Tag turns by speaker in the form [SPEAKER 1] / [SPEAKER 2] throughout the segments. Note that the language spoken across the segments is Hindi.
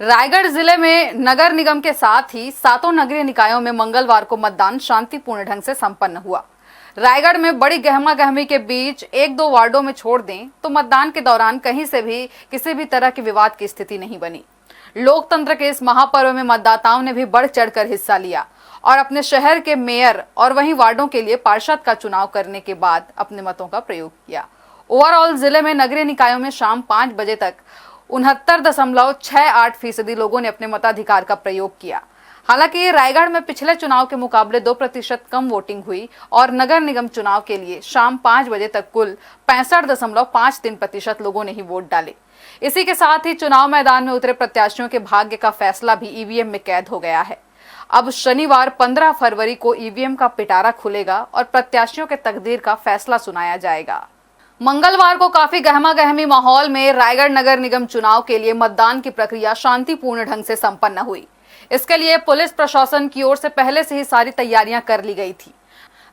[SPEAKER 1] रायगढ़ जिले में नगर निगम के साथ ही सातों नगरीय निकायों में मंगलवार को मतदान शांतिपूर्ण ढंग से संपन्न हुआ। रायगढ़ में बड़ी गहमा गहमी के बीच एक दो वार्डों में छोड़ दें तो मतदान के दौरान कहीं से भी किसी भी तरह के विवाद की स्थिति नहीं बनी। लोकतंत्र के इस महापर्व में मतदाताओं ने भी बढ़ चढ़कर हिस्सा लिया और अपने शहर के मेयर और वहीं वार्डों के लिए पार्षद का चुनाव करने के बाद अपने मतों का प्रयोग किया। ओवरऑल जिले में नगरीय निकायों में शाम 5 बजे तक 69.68% लोगों ने अपने मताधिकार का प्रयोग किया। हालांकि रायगढ़ में पिछले चुनाव के मुकाबले 2% कम वोटिंग हुई और नगर निगम चुनाव के लिए शाम 5 बजे तक कुल 65.53% लोगों ने ही वोट डाले। इसी के साथ ही चुनाव मैदान में उतरे प्रत्याशियों के भाग्य का फैसला भी ईवीएम में कैद हो गया है। अब शनिवार 15 फरवरी को ईवीएम का पिटारा खुलेगा और प्रत्याशियों के तकदीर का फैसला सुनाया जाएगा। मंगलवार को काफी गहमा गहमी माहौल में रायगढ़ नगर निगम चुनाव के लिए मतदान की प्रक्रिया शांतिपूर्ण ढंग से संपन्न हुई। इसके लिए पुलिस प्रशासन की ओर से पहले से ही सारी तैयारियां कर ली गई थी।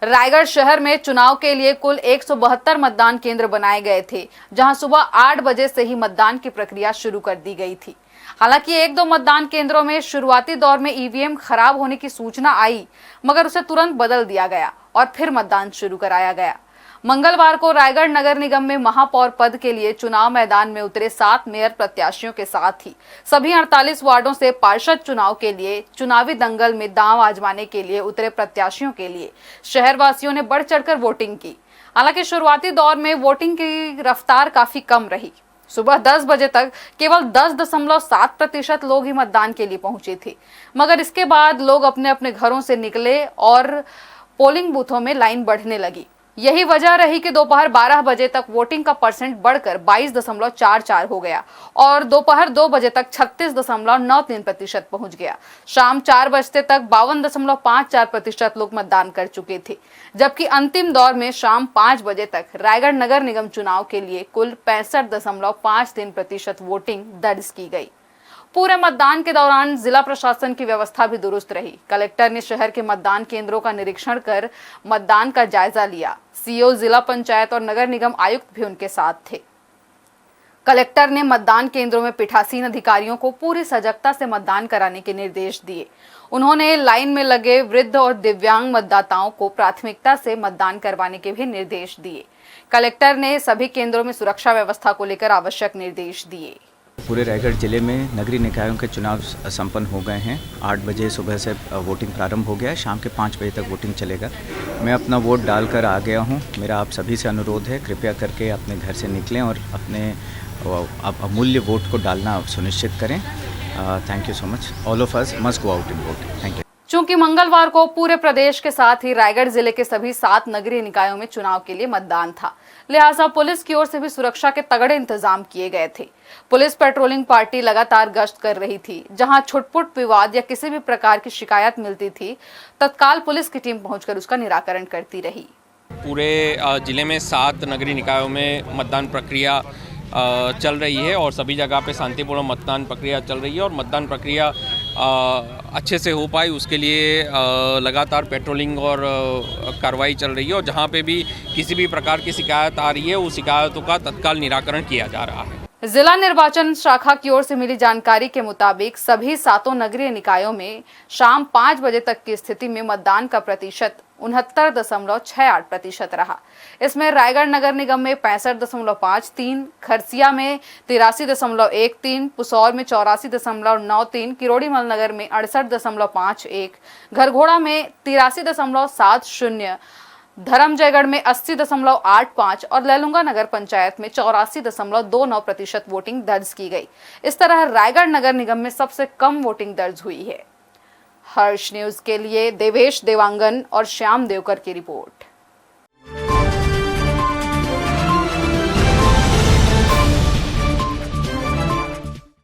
[SPEAKER 1] रायगढ़ शहर में चुनाव के लिए कुल 172 मतदान केंद्र बनाए गए थे, जहां सुबह 8 बजे से ही मतदान की प्रक्रिया शुरू कर दी गई थी। हालांकि एक दो मतदान केंद्रों में शुरुआती दौर में ईवीएम खराब होने की सूचना आई, मगर उसे तुरंत बदल दिया गया और फिर मतदान शुरू कराया गया। मंगलवार को रायगढ़ नगर निगम में महापौर पद के लिए चुनाव मैदान में उतरे 7 मेयर प्रत्याशियों के साथ ही सभी 48 वार्डों से पार्षद चुनाव के लिए चुनावी दंगल में दांव आजमाने के लिए उतरे प्रत्याशियों के लिए शहरवासियों ने बढ़ चढ़कर वोटिंग की। हालांकि शुरुआती दौर में वोटिंग की रफ्तार काफी कम रही। सुबह 10 बजे तक केवल 10.7% लोग ही मतदान के लिए पहुंचे थे, मगर इसके बाद लोग अपने अपने घरों से निकले और पोलिंग बूथों में लाइन बढ़ने लगी। यही वजह रही कि दोपहर 12 बजे तक वोटिंग का परसेंट बढ़कर 22.44 हो गया और दोपहर 2 बजे तक 36.93% पहुंच गया। शाम 4 बजते तक 52.54% लोग मतदान कर चुके थे, जबकि अंतिम दौर में शाम 5 बजे तक रायगढ़ नगर निगम चुनाव के लिए कुल 65.53% वोटिंग दर्ज की गई। पूरे मतदान के दौरान जिला प्रशासन की व्यवस्था भी दुरुस्त रही। कलेक्टर ने शहर के मतदान केंद्रों का निरीक्षण कर मतदान का जायजा लिया। सीईओ, जिला पंचायत और नगर निगम आयुक्त भी उनके साथ थे। कलेक्टर ने मतदान केंद्रों में पीठासीन अधिकारियों को पूरी सजगता से मतदान कराने के निर्देश दिए। उन्होंने लाइन में लगे वृद्ध और दिव्यांग मतदाताओं को प्राथमिकता से मतदान करवाने के भी निर्देश दिए। कलेक्टर ने सभी केंद्रों में सुरक्षा व्यवस्था को लेकर आवश्यक निर्देश दिए।
[SPEAKER 2] पूरे रायगढ़ जिले में नगरीय निकायों के चुनाव संपन्न हो गए हैं। 8 बजे सुबह से वोटिंग प्रारंभ हो गया है। शाम के 5 बजे तक वोटिंग चलेगा। मैं अपना वोट डालकर आ गया हूं। मेरा आप सभी से अनुरोध है, कृपया करके अपने घर से निकलें और अपने अमूल्य वोट को डालना सुनिश्चित करें। Thank you so much. All of us must go out in vote. Thank you.
[SPEAKER 1] चूंकि मंगलवार को पूरे प्रदेश के साथ ही रायगढ़ जिले के सभी 7 नगरीय निकायों में चुनाव के लिए मतदान था, लिहाजा पुलिस की ओर से भी सुरक्षा के तगड़े इंतजाम किए गए थे। पुलिस पेट्रोलिंग पार्टी लगातार गश्त कर रही थी। जहां छुटपुट विवाद या किसी भी प्रकार की शिकायत मिलती थी, तत्काल पुलिस की टीम पहुंचकर उसका निराकरण करती रही।
[SPEAKER 3] पूरे जिले में 7 नगरीय निकायों में मतदान प्रक्रिया चल रही है और सभी जगह पे शांतिपूर्ण मतदान प्रक्रिया चल रही है और मतदान प्रक्रिया अच्छे से हो पाए उसके लिए लगातार पेट्रोलिंग और कार्रवाई चल रही है और जहाँ पे भी किसी भी प्रकार की शिकायत आ रही है उस शिकायतों का तत्काल निराकरण किया जा रहा है।
[SPEAKER 1] जिला निर्वाचन शाखा की ओर से मिली जानकारी के मुताबिक सभी 7 नगरीय निकायों में शाम 5 बजे तक की स्थिति में मतदान का प्रतिशत 69.68% रहा। इसमें रायगढ़ नगर निगम में 65.53, खरसिया में 83.13, पुसौर में 84.93, किरोड़ीमल नगर में 68.51, घरघोड़ा में 83.70, धर्मजयगढ़ में 80.85 और लैलूंगा नगर पंचायत में 84.29% वोटिंग दर्ज की गई। इस तरह रायगढ़ नगर निगम में सबसे कम वोटिंग दर्ज हुई है। हर्ष न्यूज के लिए देवेश देवांगन और श्याम देवकर की रिपोर्ट।